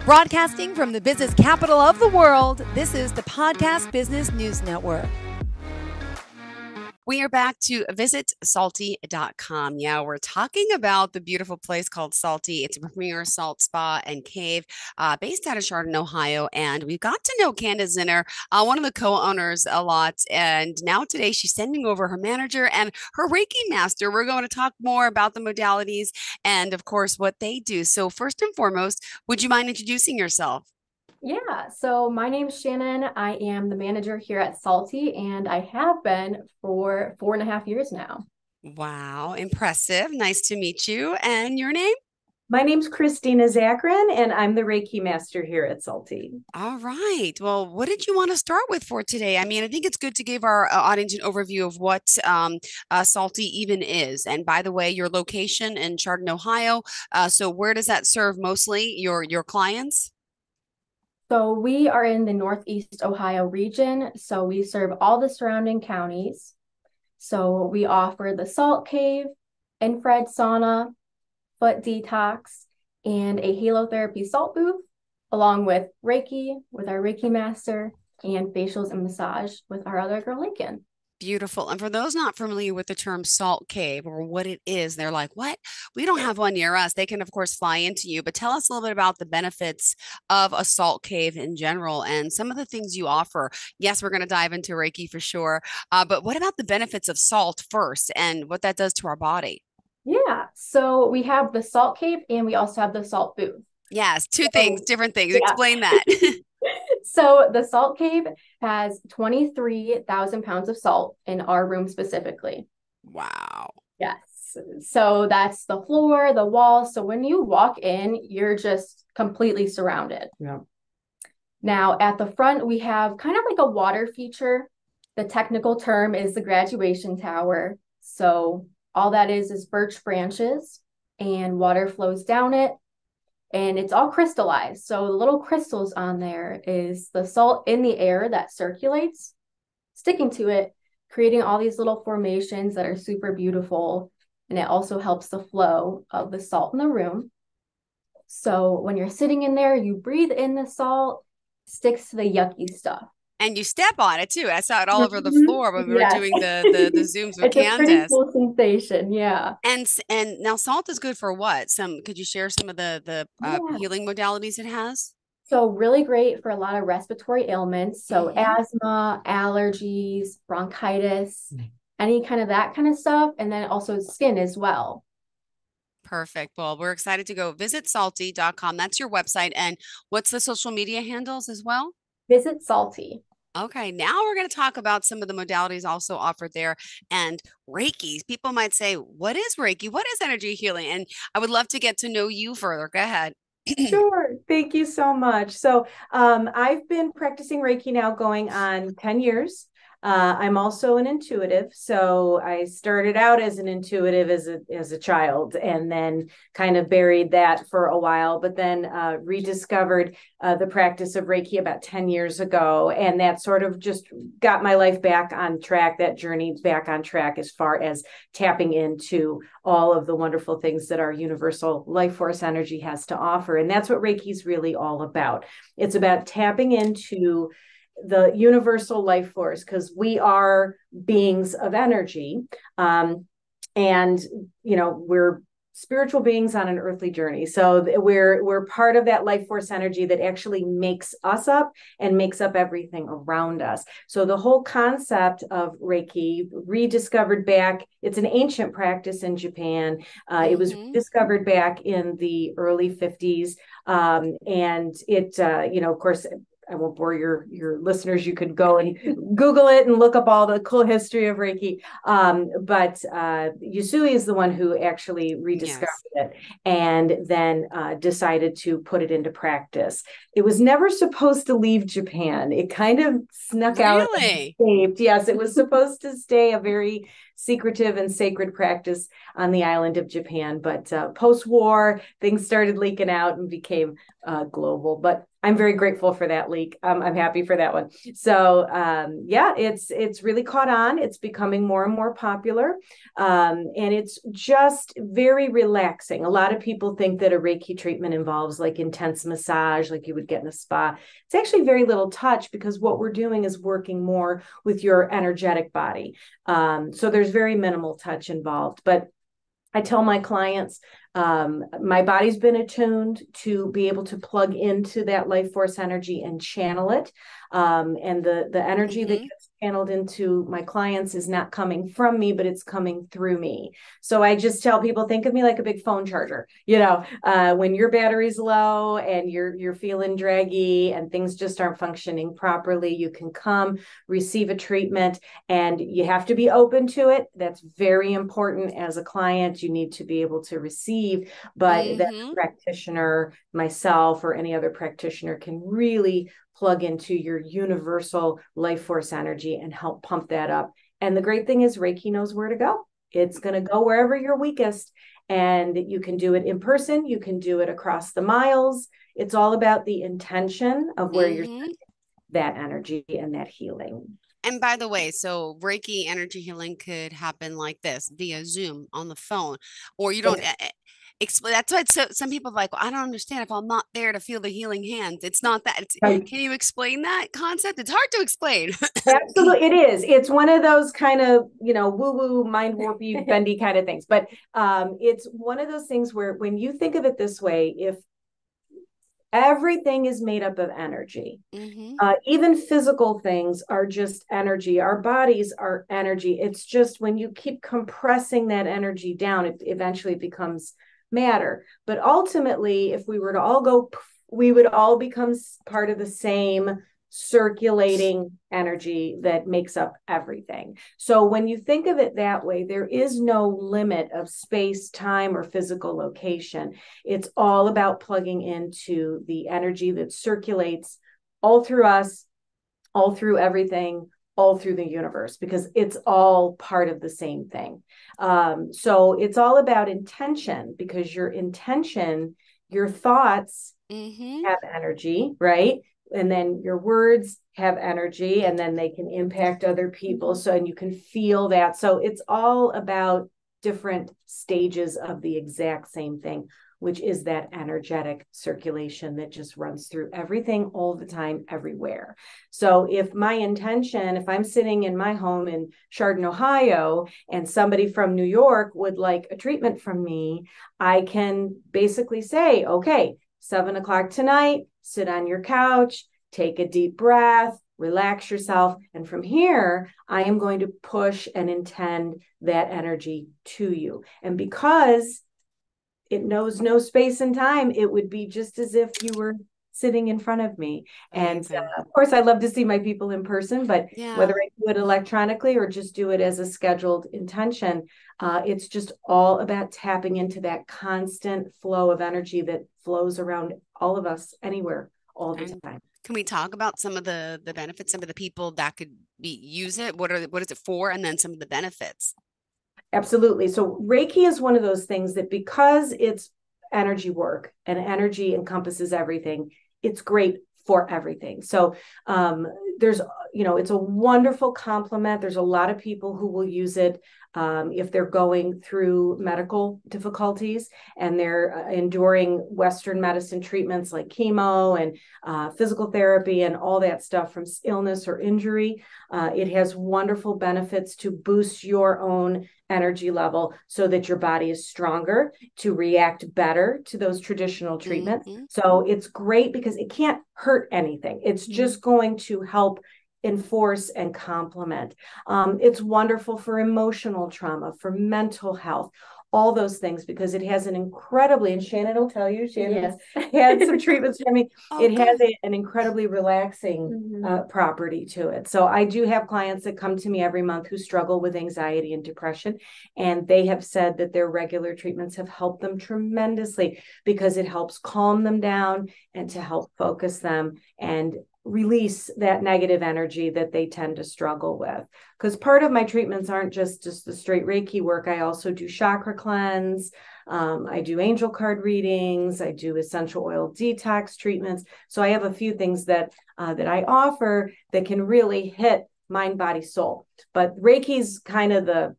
Broadcasting from the business capital of the world, this is the Podcast Business News Network. We are back to visitsalty.com. Yeah, we're talking about the beautiful place called Salty. It's a premier salt spa and cave based out of Chardon, Ohio. And we've got to know Candice Zinner, one of the co-owners, a lot. And now today she's sending over her manager and her Reiki master. We're going to talk more about the modalities and, of course, what they do. So first and foremost, would you mind introducing yourself? Yeah, so my name's Shannon. I am the manager here at Salty, and I have been for 4.5 years now. Wow, impressive. Nice to meet you. And your name? My name's Christina Zachrin, and I'm the Reiki master here at Salty. All right. Well, what did you want to start with for today? I mean, I think it's good to give our audience an overview of what Salty even is. And by the way, your location in Chardon, Ohio. So where does that serve mostly your clients? So we are in the Northeast Ohio region. So we serve all the surrounding counties. So we offer the salt cave, infrared sauna, foot detox, and a halotherapy salt booth, along with Reiki with our Reiki master and facials and massage with our other girl, Lincoln. Beautiful. And for those not familiar with the term salt cave or what it is, they're like, what? We don't have one near us. They can, of course, fly into you. But tell us a little bit about the benefits of a salt cave in general and some of the things you offer. Yes, we're going to dive into Reiki for sure. But what about the benefits of salt first and what that does to our body? Yeah. So we have the salt cave and we also have the salt booth. Yes. Two things, different things. Yeah. Explain that. So the salt cave has 23,000 pounds of salt in our room specifically. Wow. Yes. So that's the floor, the walls. So when you walk in, you're just completely surrounded. Yeah. Now at the front, we have kind of like a water feature. The technical term is the graduation tower. So all that is birch branches and water flows down it. And it's all crystallized. So the little crystals on there is the salt in the air that circulates, sticking to it, creating all these little formations that are super beautiful. And it also helps the flow of the salt in the room. So when you're sitting in there, you breathe in the salt, sticks to the yucky stuff. And you step on it too. I saw it all over the floor when we were doing the Zooms with It's a pretty Candice. cool sensation, yeah. And now salt is good for what? Could you share some of the healing modalities it has? So really great for a lot of respiratory ailments. So asthma, allergies, bronchitis, any kind of that kind of stuff. And then also skin as well. Perfect. Well, we're excited to go visit salty.com. That's your website. And what's the social media handles as well? Visit Salty. Okay, now we're going to talk about some of the modalities also offered there and Reiki. People might say, what is Reiki? What is energy healing? And I would love to get to know you further. Go ahead. Sure. Thank you so much. So I've been practicing Reiki now going on 10 years. I'm also an intuitive. So I started out as an intuitive as a child and then kind of buried that for a while, but then rediscovered the practice of Reiki about 10 years ago. And that sort of just got my life back on track, that journey back on track as far as tapping into all of the wonderful things that our universal life force energy has to offer. And that's what Reiki is really all about. It's about tapping into the universal life force because we are beings of energy. And, we're spiritual beings on an earthly journey. So we're part of that life force energy that actually makes us up and makes up everything around us. So the whole concept of Reiki rediscovered back, it's an ancient practice in Japan. It was discovered back in the early 50s. And it, of course, I won't bore your listeners. You could go and Google it and look up all the cool history of Reiki. But Yusui is the one who actually rediscovered it and then decided to put it into practice. It was never supposed to leave Japan. It kind of snuck out and escaped. Yes, it was supposed to stay a very secretive and sacred practice on the island of Japan. But post-war, things started leaking out and became global. But I'm very grateful for that leak. I'm happy for that one. So yeah, it's really caught on. It's becoming more and more popular. And it's just very relaxing. A lot of people think that a Reiki treatment involves like intense massage, like you would get in a spa. It's actually very little touch because what we're doing is working more with your energetic body. So there's very minimal touch involved. But I tell my clients, my body's been attuned to be able to plug into that life force energy and channel it. And the energy that gets channeled into my clients is not coming from me, but it's coming through me. So I just tell people, think of me like a big phone charger. When your battery's low and you're feeling draggy and things just aren't functioning properly, you can come receive a treatment, and you have to be open to it. That's very important as a client. You need to be able to receive, but that practitioner, myself or any other practitioner, can really plug into your universal life force energy and help pump that up. And the great thing is Reiki knows where to go. It's going to go wherever you're weakest, and you can do it in person. You can do it across the miles. It's all about the intention of where you're sending that energy and that healing. And by the way, so Reiki energy healing could happen like this via Zoom on the phone, or you don't explain. That's why some people are like, well, I don't understand if I'm not there to feel the healing hands. It's not that. Right. Can you explain that concept? It's hard to explain. Absolutely, it is. It's one of those kind of, woo-woo, mind warpy, bendy kind of things. But it's one of those things where when you think of it this way, if everything is made up of energy. Even physical things are just energy. Our bodies are energy. It's just when you keep compressing that energy down, it eventually becomes matter. But ultimately, if we were to all go, we would all become part of the same circulating energy that makes up everything. So when you think of it that way, there is no limit of space, time, or physical location. It's all about plugging into the energy that circulates all through us, all through everything, all through the universe, because it's all part of the same thing. So it's all about intention, because your intention, your thoughts have energy, right? And then your words have energy, and then they can impact other people. So, and you can feel that. So it's all about different stages of the exact same thing, which is that energetic circulation that just runs through everything all the time, everywhere. So if my intention, if I'm sitting in my home in Chardon, Ohio, and somebody from New York would like a treatment from me, I can basically say, okay, 7:00 tonight, sit on your couch, take a deep breath, relax yourself. And from here, I am going to push and intend that energy to you. And because it knows no space and time, it would be just as if you were sitting in front of me. And of course, I love to see my people in person, but whether I do it electronically or just do it as a scheduled intention, it's just all about tapping into that constant flow of energy that flows around all of us anywhere all the time. Can we talk about some of the benefits, some of the people that could use it? What is it for? And then some of the benefits. Absolutely. So Reiki is one of those things that, because it's energy work and energy encompasses everything, it's great for everything. So there's, it's a wonderful complement. There's a lot of people who will use it if they're going through medical difficulties and they're enduring Western medicine treatments like chemo and physical therapy and all that stuff from illness or injury. It has wonderful benefits to boost your own energy level so that your body is stronger to react better to those traditional treatments. So it's great because it can't hurt anything. It's just going to help enforce and complement. It's wonderful for emotional trauma, for mental health, all those things, because it has an incredibly, and Shannon will tell you, Shannon had some treatments for me. It has an incredibly relaxing property to it. So I do have clients that come to me every month who struggle with anxiety and depression, and they have said that their regular treatments have helped them tremendously because it helps calm them down and to help focus them and release that negative energy that they tend to struggle with. Because part of my treatments aren't just the straight Reiki work. I also do chakra cleanse. I do angel card readings. I do essential oil detox treatments. So I have a few things that I offer that can really hit mind, body, soul. But Reiki's kind of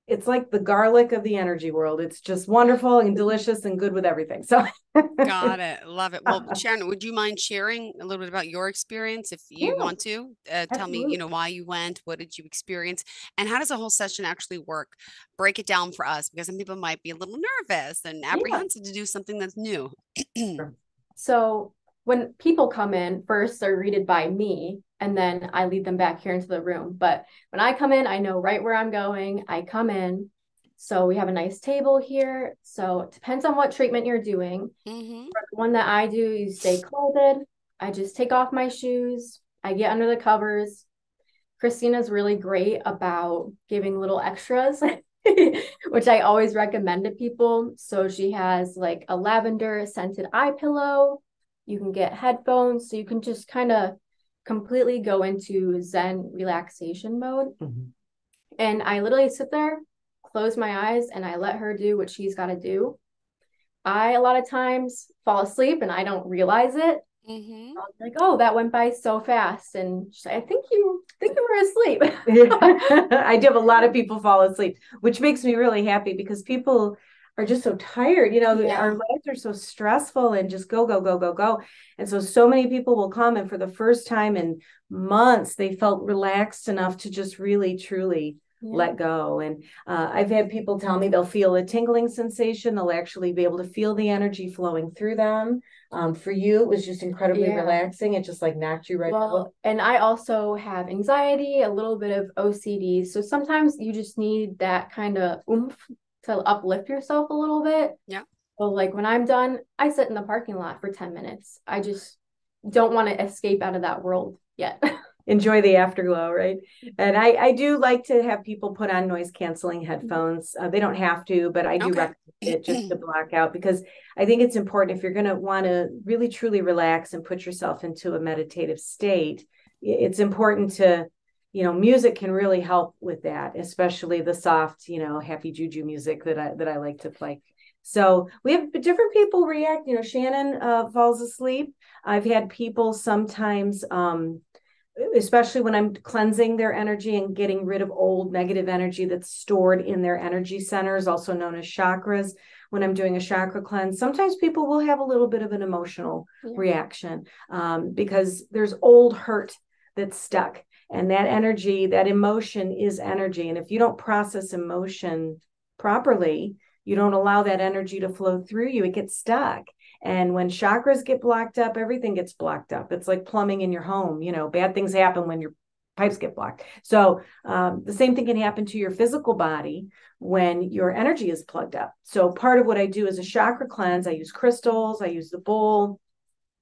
it's like the garlic of the energy world. It's just wonderful and delicious and good with everything. So Got it. Love it. Well, Sharon, would you mind sharing a little bit about your experience if you Yeah, want to? Tell me, absolutely. why you went, what did you experience, and how does a whole session actually work? Break it down for us because some people might be a little nervous and Yeah. apprehensive to do something that's new. So when people come in, first they're greeted by me, and then I lead them back here into the room. But when I come in, I know right where I'm going. I come in. So we have a nice table here. So it depends on what treatment you're doing. Mm-hmm. For the one that I do, you stay clothed. I just take off my shoes. I get under the covers. Christina's really great about giving little extras, which I always recommend to people. So she has like a lavender scented eye pillow. You can get headphones, so you can just kind of completely go into Zen relaxation mode. Mhm. And I literally sit there, close my eyes, and I let her do what she's got to do. I, a lot of times, fall asleep and I don't realize it. Mm-hmm. I was like, oh, that went by so fast. And she's like, I think you were asleep. I do have a lot of people fall asleep, which makes me really happy because people are just so tired. Yeah. Our lives are so stressful and just go, go, go, go, go. And so many people will come, and for the first time in months, they felt relaxed enough to just really, truly let go. And I've had people tell me they'll feel a tingling sensation. They'll actually be able to feel the energy flowing through them. For you, it was just incredibly relaxing. It just like knocked you right out. Well, and I also have anxiety, a little bit of OCD. So sometimes you just need that kind of oomph to uplift yourself a little bit. Yeah. So like when I'm done, I sit in the parking lot for 10 minutes. I just don't want to escape out of that world yet. Enjoy the afterglow, right? And I do like to have people put on noise canceling headphones. They don't have to, but I do Okay. recommend it just to block out, because I think it's important if you're going to want to really truly relax and put yourself into a meditative state. It's important to, music can really help with that, especially the soft, happy juju music that I like to play. So we have different people react. Shannon falls asleep. I've had people sometimes, especially when I'm cleansing their energy and getting rid of old negative energy that's stored in their energy centers, also known as chakras. When I'm doing a chakra cleanse, sometimes people will have a little bit of an emotional reaction because there's old hurt that's stuck. And that energy, that emotion is energy. And if you don't process emotion properly, you don't allow that energy to flow through you, it gets stuck. And when chakras get blocked up, everything gets blocked up. It's like plumbing in your home. Bad things happen when your pipes get blocked. So the same thing can happen to your physical body when your energy is plugged up. So part of what I do is a chakra cleanse. I use crystals, I use the bowl,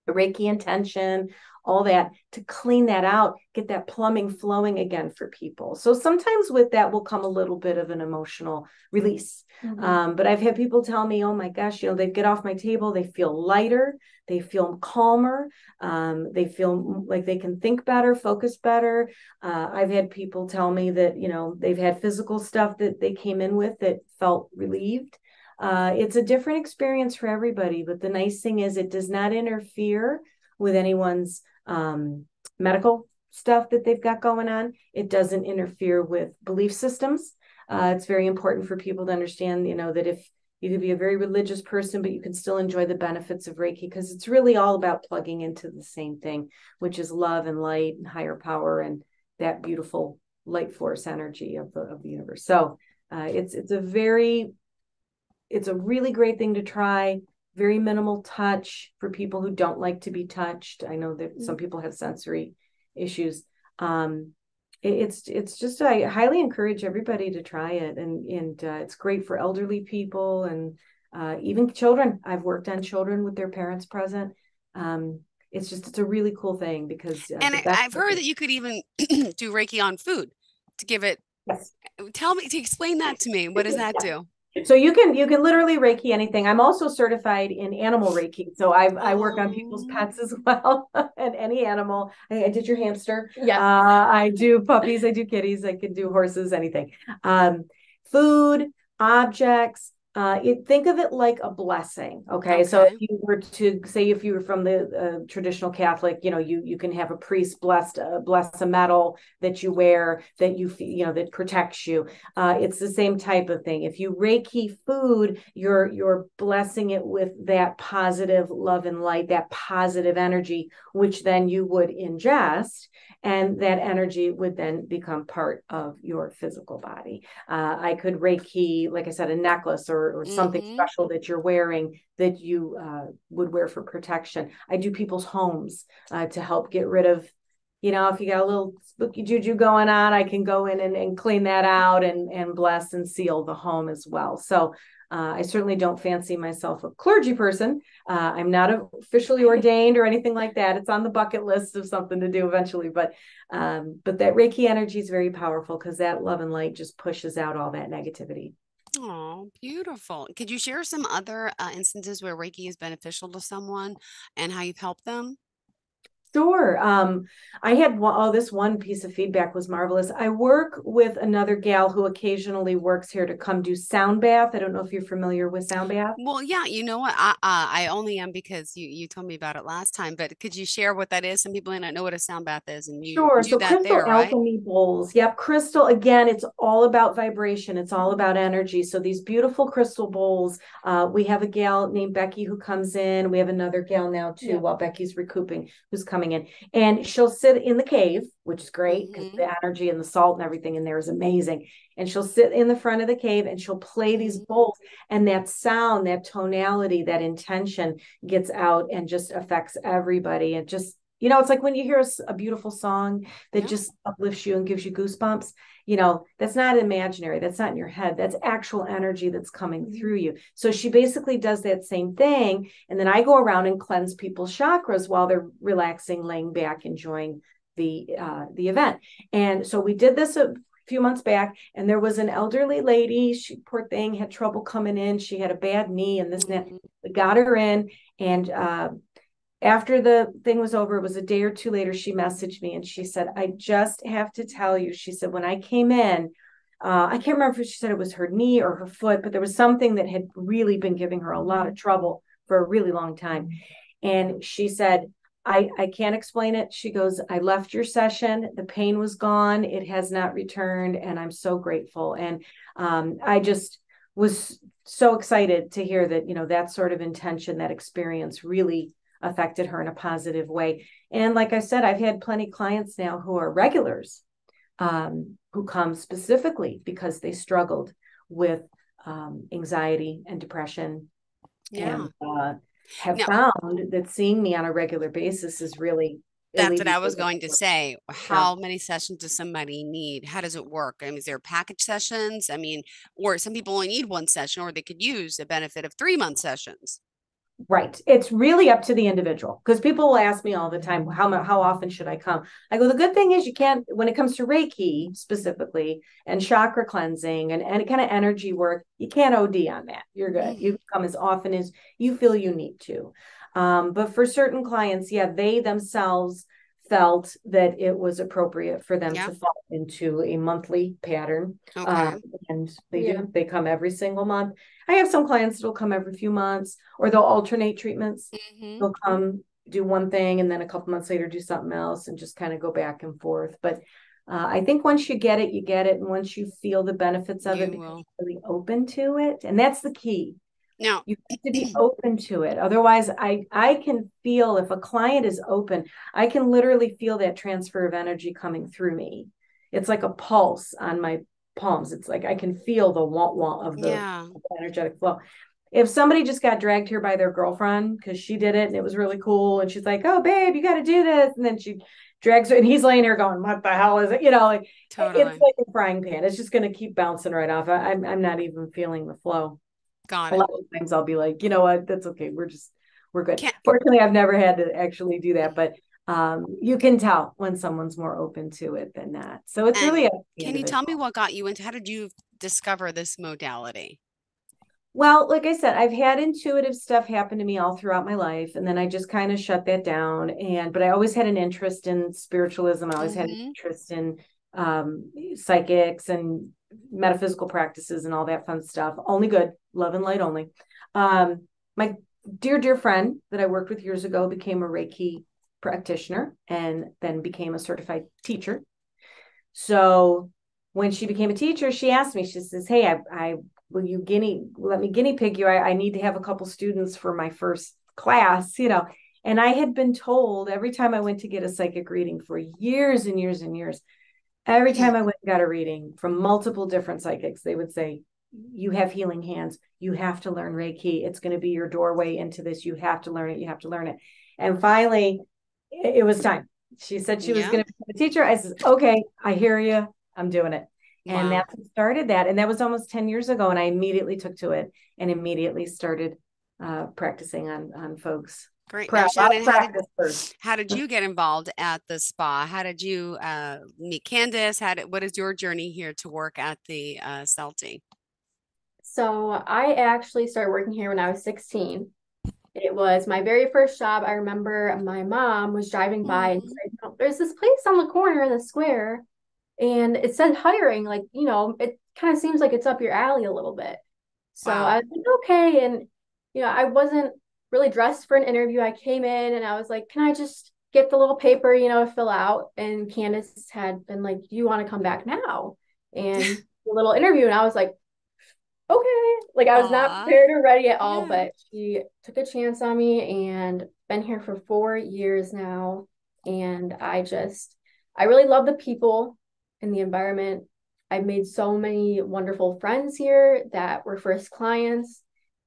the Reiki intention, all that to clean that out, get that plumbing flowing again for people. So sometimes with that will come a little bit of an emotional release. But I've had people tell me, oh my gosh, they get off my table, they feel lighter, they feel calmer, they feel like they can think better, focus better. I've had people tell me that, they've had physical stuff that they came in with that felt relieved. It's a different experience for everybody, but the nice thing is it does not interfere with anyone's medical stuff that they've got going on. It doesn't interfere with belief systems. It's very important for people to understand, that if you could be a very religious person, but you can still enjoy the benefits of Reiki, because it's really all about plugging into the same thing, which is love and light and higher power and that beautiful light force energy of the universe. So it's a really great thing to try. Very minimal touch for people who don't like to be touched. I know that some people have sensory issues. It's just, I highly encourage everybody to try it, and it's great for elderly people and even children. I've worked on children with their parents present. It's a really cool thing because and I've heard that you could even do Reiki on food to give it. Yes. Tell me, to explain that to me. What does that do? So you can literally Reiki anything. I'm also certified in animal Reiki. So I work on people's pets as well and any animal. I did your hamster. Yeah. I do puppies, I do kitties, I can do horses, anything. Food, objects, think of it like a blessing. Okay. So if you were to say, if you were from the traditional Catholic, you can have a priest bless a medal that you wear that that protects you. It's the same type of thing. If you Reiki food, you're blessing it with that positive love and light, that positive energy, which then you would ingest, and that energy would then become part of your physical body. I could Reiki, like I said, a necklace or something special that you're wearing that you would wear for protection. I do people's homes to help get rid of, if you got a little spooky juju going on, I can go in and clean that out and bless and seal the home as well. So I certainly don't fancy myself a clergy person. I'm not officially ordained or anything like that. It's on the bucket list of something to do eventually. But that Reiki energy is very powerful because that love and light just pushes out all that negativity. Oh, beautiful. Could you share some other instances where Reiki is beneficial to someone and how you've helped them? Sure. I had this one piece of feedback was marvelous. I work with another gal who occasionally works here to come do sound bath. I don't know if you're familiar with sound bath. Well, yeah, you know what? I only am because you told me about it last time, but could you share what that is? Some people may not know what a sound bath is, and you Sure. do So that crystal there, right? alchemy bowls. Yep. Crystal, again, it's all about vibration. It's all about energy. So these beautiful crystal bowls, we have a gal named Becky who comes in. We have another gal now too, while Becky's recouping, who's coming in. And she'll sit in the cave, which is great because the energy and the salt and everything in there is amazing. And she'll sit in the front of the cave and she'll play these bowls. And that sound, that tonality, that intention gets out and just affects everybody. It just, it's like when you hear a beautiful song that just uplifts you and gives you goosebumps, that's not imaginary. That's not in your head. That's actual energy that's coming through you. So she basically does that same thing. And then I go around and cleanse people's chakras while they're relaxing, laying back, enjoying the event. And so we did this a few months back, and there was an elderly lady. She, poor thing, had trouble coming in. She had a bad knee and this and that. We got her in, and after the thing was over, it was a day or two later, she messaged me and she said, I just have to tell you, she said, when I came in, I can't remember if she said it was her knee or her foot, but there was something that had really been giving her a lot of trouble for a really long time. And she said, I can't explain it. She goes, I left your session. The pain was gone. It has not returned. And I'm so grateful. And I just was so excited to hear that, that sort of intention, that experience really affected her in a positive way. And like I said, I've had plenty of clients now who are regulars, who come specifically because they struggled with anxiety and depression, and have found that seeing me on a regular basis is really That's what I was going to say. How many sessions does somebody need? How does it work? I mean, is there package sessions? I mean, or some people only need one session, or they could use the benefit of 3-month sessions. Right. It's really up to the individual, because people will ask me all the time, how often should I come? I go, the good thing is you can't, when it comes to Reiki specifically and chakra cleansing and any kind of energy work, you can't OD on that. You're good. You come as often as you feel you need to. But for certain clients, they themselves felt that it was appropriate for them to fall into a monthly pattern. And they come every single month. I have some clients that'll come every few months, or they'll alternate treatments. They'll come do one thing and then a couple months later do something else and just kind of go back and forth. But I think once you get it, you get it. And once you feel the benefits of it, you're really open to it. And that's the key. Now, you have to be open to it. Otherwise, I can feel, if a client is open, I can literally feel that transfer of energy coming through me. It's like a pulse on my palms. It's like I can feel the want of the energetic flow. If somebody just got dragged here by their girlfriend because she did it and it was really cool, and she's like, oh, babe, you got to do this. And then she drags her and he's laying there going, what the hell is it? It's like a frying pan. It's just going to keep bouncing right off. I'm not even feeling the flow. Got it. A lot of times I'll be like, you know what, that's okay. We're good. Fortunately, I've never had to actually do that, but you can tell when someone's more open to it than not. So it's really can you tell me what got you into, how did you discover this modality? Well, like I said, I've had intuitive stuff happen to me all throughout my life, and then I just kind of shut that down. But I always had an interest in spiritualism. I always had an interest in psychics and metaphysical practices and all that fun stuff. Only good, love and light only. My dear friend that I worked with years ago became a Reiki practitioner and then became a certified teacher. So when she became a teacher, she asked me, she says, "Hey, I will you let me guinea pig you? I need to have a couple students for my first class, you know." And I had been told every time I went to get a psychic reading for years and years and years, every time I went and got a reading from multiple different psychics, they would say, "You have healing hands. You have to learn Reiki. It's going to be your doorway into this. You have to learn it. You have to learn it." And finally, it was time. She said she was going to become a teacher. I said, "Okay, I hear you. I'm doing it." And that's what started that. And that was almost 10 years ago. And I immediately took to it and immediately started practicing on folks. Great. Now, Shannon, how did you get involved at the spa? How did you meet Candice? What is your journey here to work at the Salty? So I actually started working here when I was 16. It was my very first job. I remember my mom was driving by and said, "Oh, there's this place on the corner in the square, and it said hiring. Like, you know, it kind of seems like it's up your alley a little bit." So I was like, okay. And, you know, I wasn't really dressed for an interview. I came in and I was like, "Can I just get the little paper, you know, to fill out?" And Candice had been like, "Do you want to come back now?" And a little interview. And I was like, okay. Like, I was not prepared or ready at all, but she took a chance on me and been here for 4 years now. And I really love the people and the environment. I've made so many wonderful friends here that were first clients.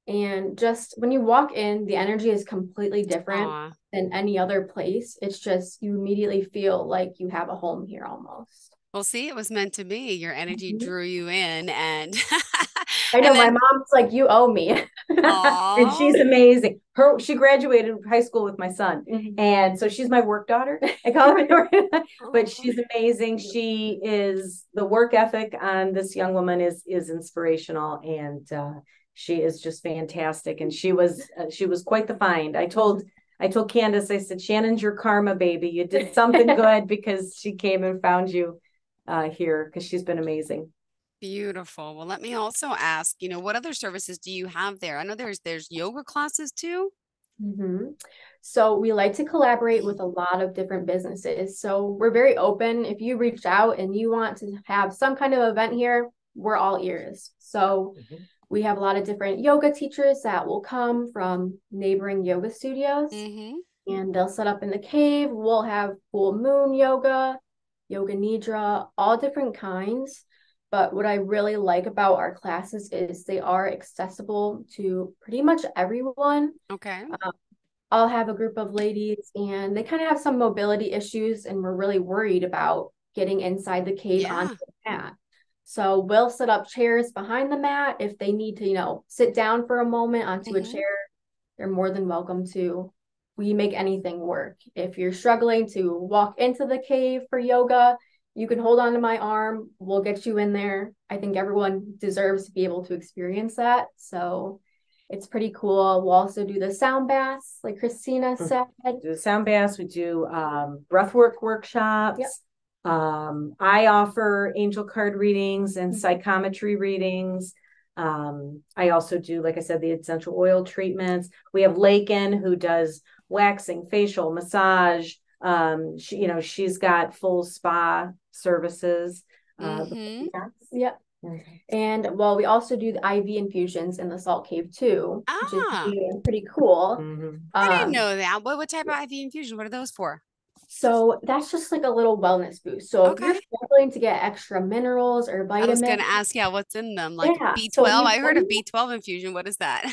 And just when you walk in, the energy is completely different than any other place. It's just, you immediately feel like you have a home here almost. Well, see, it was meant to be. Your energy drew you in, and I know, my mom's like, "You owe me." And she's amazing. She graduated high school with my son, and so she's my work daughter. I call her, but she's amazing. She is the work ethic on this young woman is inspirational, and she is just fantastic. And she was quite the find. I told Candice, I said, "Shannon's your karma, baby. You did something good because she came and found you here, because she's been amazing." Beautiful. Well, let me also ask, you know, what other services do you have there? I know there's yoga classes too. So we like to collaborate with a lot of different businesses. So we're very open. If you reach out and you want to have some kind of event here, we're all ears. So we have a lot of different yoga teachers that will come from neighboring yoga studios, and they'll set up in the cave. We'll have full moon yoga, yoga nidra, all different kinds. But what I really like about our classes is they are accessible to pretty much everyone. Okay. I'll have a group of ladies and they kind of have some mobility issues, and we're really worried about getting inside the cave onto the mat. So we'll set up chairs behind the mat. If they need to, you know, sit down for a moment onto a chair, they're more than welcome to. We make anything work. If you're struggling to walk into the cave for yoga, you can hold on to my arm. We'll get you in there. I think everyone deserves to be able to experience that. So it's pretty cool. We'll also do the sound baths, like Christina said. Do the sound baths. We do breathwork workshops. I offer angel card readings and psychometry readings. I also do, like I said, the essential oil treatments. We have Lakin, who does waxing, facial, massage. She's got full spa services. And well, we also do the IV infusions in the salt cave too, which is pretty cool. I didn't know that. What type of IV infusion? What are those for? So that's just like a little wellness boost. So if you're struggling to get extra minerals or vitamins, I was going to ask, what's in them? Like B12? I heard of B12 infusion. What is that?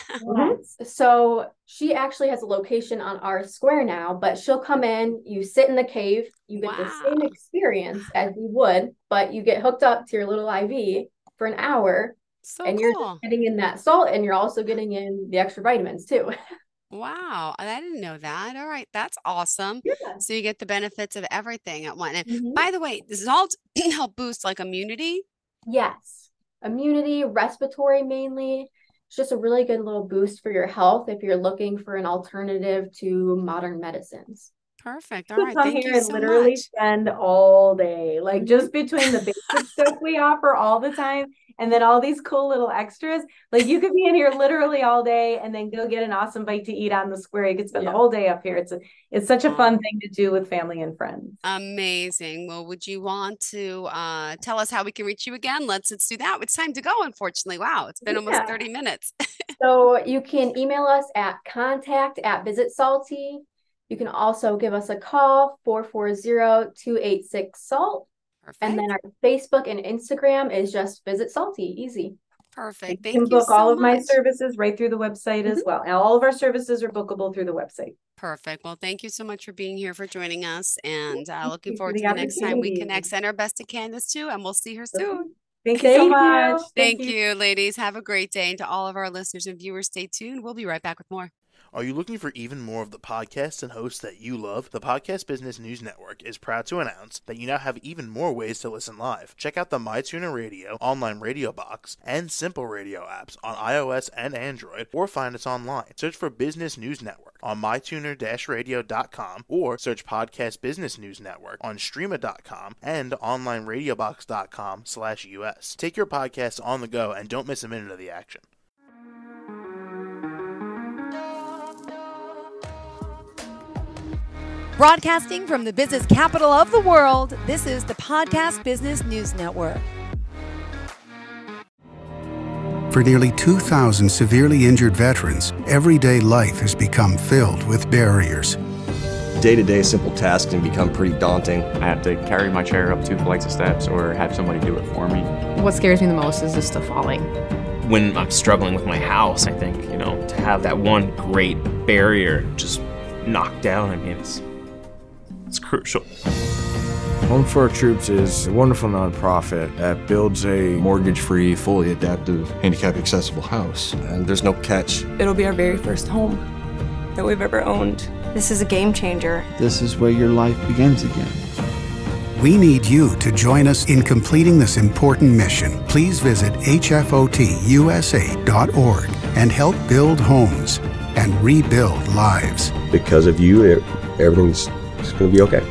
So she actually has a location on our square now, but she'll come in, you sit in the cave, you get the same experience as you would, but you get hooked up to your little IV for an hour, and you're just getting in that salt, and you're also getting in the extra vitamins too. Wow, I didn't know that. All right, that's awesome. So you get the benefits of everything at one. And by the way, does salt help boost like immunity? Yes, immunity, respiratory mainly. It's just a really good little boost for your health if you're looking for an alternative to modern medicines. Perfect. All Could right. come Thank here you and so literally much. spend all day, like just between the basic stuff we offer all the time and then all these cool little extras. Like you could be in here literally all day and then go get an awesome bite to eat on the square. You could spend the whole day up here. It's such a fun thing to do with family and friends. Amazing. Well, would you want to tell us how we can reach you again? Let's do that. It's time to go, unfortunately. Wow, it's been almost 30 minutes. So you can email us at contact@visitsalty. You can also give us a call, 440-286-SALT. Perfect. And then our Facebook and Instagram is just Visit Salty. Easy. Perfect. You can book all of my services right through the website as well. And all of our services are bookable through the website. Perfect. Well, thank you so much for being here, for joining us, and looking forward to the next time we connect. Send our best to Candice too, and we'll see her soon. Thank you so much. Thank you, ladies. Have a great day. And to all of our listeners and viewers, stay tuned. We'll be right back with more. Are you looking for even more of the podcasts and hosts that you love? The Podcast Business News Network is proud to announce that you now have even more ways to listen live. Check out the MyTuner Radio, online radio box, and Simple Radio apps on iOS and Android, or find us online. Search for Business News Network on mytuner-radio.com, or search Podcast Business News Network on streama.com and onlineradiobox.com/US. Take your podcast on the go and don't miss a minute of the action. Broadcasting from the business capital of the world, this is the Podcast Business News Network. For nearly 2,000 severely injured veterans, everyday life has become filled with barriers. Day-to-day simple tasks can become pretty daunting. I have to carry my chair up 2 flights of steps or have somebody do it for me. What scares me the most is just the falling. When I'm struggling with my house, I think, to have that one great barrier just knocked down, it's crucial. Home for Our Troops is a wonderful nonprofit that builds a mortgage-free, fully adaptive, handicap-accessible house. And there's no catch. It'll be our very first home that we've ever owned. This is a game changer. This is where your life begins again. We need you to join us in completing this important mission. Please visit hfotusa.org and help build homes and rebuild lives. Because of you, everything's going to be okay.